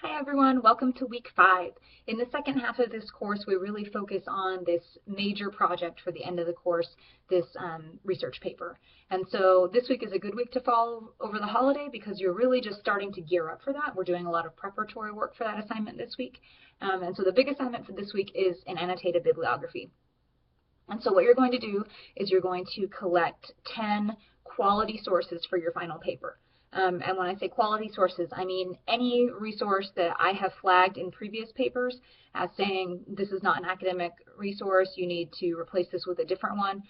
Hi everyone, welcome to week 5. In the second half of this course, we really focus on this major project for the end of the course, this research paper. And so this week is a good week to follow over the holiday because you're really just starting to gear up for that. We're doing a lot of preparatory work for that assignment this week. And so the big assignment for this week is an annotated bibliography. And so what you're going to do is you're going to collect 10 quality sources for your final paper. And when I say quality sources, I mean any resource that I have flagged in previous papers as saying this is not an academic resource, you need to replace this with a different one.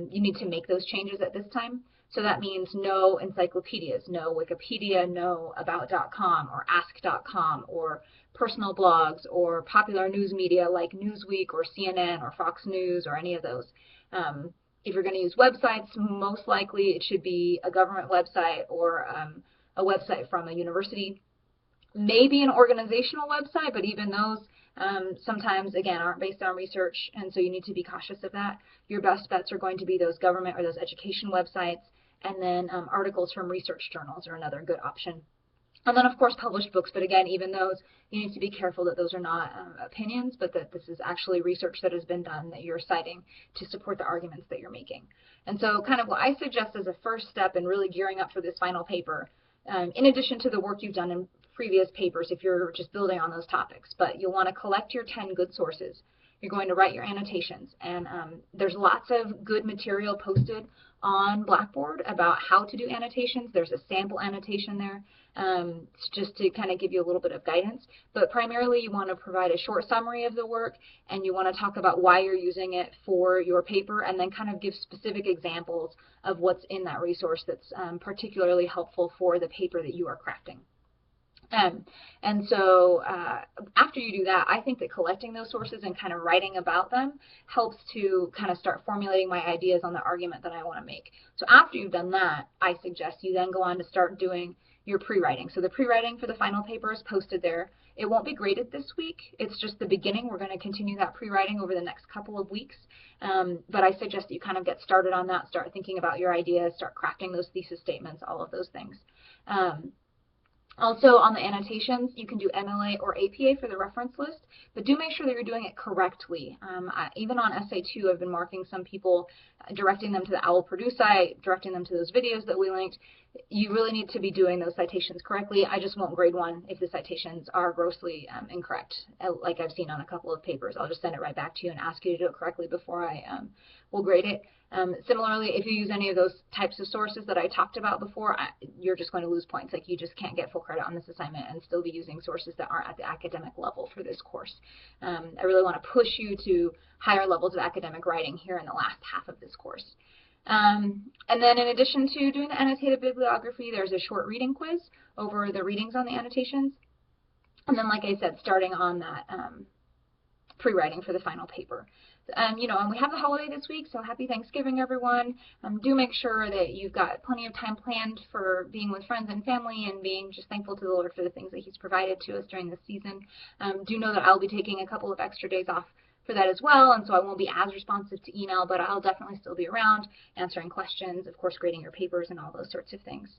You need to make those changes at this time. So that means no encyclopedias, no Wikipedia, no about.com or ask.com or personal blogs or popular news media like Newsweek or CNN or Fox News or any of those. If you're going to use websites, most likely it should be a government website or a website from a university, maybe an organizational website, but even those sometimes, again, aren't based on research, and so you need to be cautious of that. Your best bets are going to be those government or those education websites, and then articles from research journals are another good option. And then, of course, published books, but again, even those, you need to be careful that those are not opinions, but that this is actually research that has been done that you're citing to support the arguments that you're making. And so kind of what I suggest as a first step in really gearing up for this final paper, in addition to the work you've done in previous papers if you're just building on those topics, but you'll want to collect your 10 good sources. You're going to write your annotations, and there's lots of good material posted on Blackboard about how to do annotations. There's a sample annotation there just to kind of give you a little bit of guidance. But primarily you want to provide a short summary of the work, and you want to talk about why you're using it for your paper, and then kind of give specific examples of what's in that resource that's particularly helpful for the paper that you are crafting. And so after you do that, I think that collecting those sources and kind of writing about them helps to kind of start formulating my ideas on the argument that I want to make. So after you've done that, I suggest you then go on to start doing your pre-writing. So the pre-writing for the final paper is posted there. It won't be graded this week. It's just the beginning. We're going to continue that pre-writing over the next couple of weeks. But I suggest that you kind of get started on that, start thinking about your ideas, start crafting those thesis statements, all of those things. Also, on the annotations, you can do MLA or APA for the reference list, but do make sure that you're doing it correctly. Even on FAE2, I've been marking some people, directing them to the OWL Purdue site, directing them to those videos that we linked. You really need to be doing those citations correctly. I just won't grade one if the citations are grossly incorrect, like I've seen on a couple of papers. I'll just send it right back to you and ask you to do it correctly before I will grade it. Similarly, if you use any of those types of sources that I talked about before, you're just going to lose points. Like, you just can't get full credit on this assignment and still be using sources that aren't at the academic level for this course. I really want to push you to higher levels of academic writing here in the last half of this course. And then in addition to doing the annotated bibliography, there's a short reading quiz over the readings on the annotations. And then, like I said, starting on that pre-writing for the final paper. And we have the holiday this week, so happy Thanksgiving, everyone. Do make sure that you've got plenty of time planned for being with friends and family and being just thankful to the Lord for the things that He's provided to us during this season. Do know that I'll be taking a couple of extra days off for that as well, and so I won't be as responsive to email, but I'll definitely still be around answering questions, of course, grading your papers and all those sorts of things.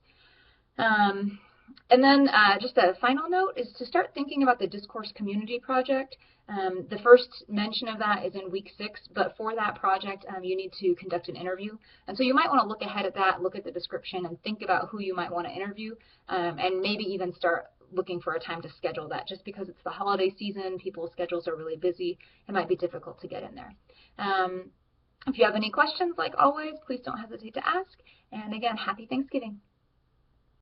And then just a final note is to start thinking about the Discourse Community Project. The first mention of that is in week 6, but for that project, you need to conduct an interview. And so you might want to look ahead at that, look at the description, and think about who you might want to interview, and maybe even start looking for a time to schedule that. Just because it's the holiday season, people's schedules are really busy, it might be difficult to get in there. If you have any questions, like always, please don't hesitate to ask. And again, happy Thanksgiving.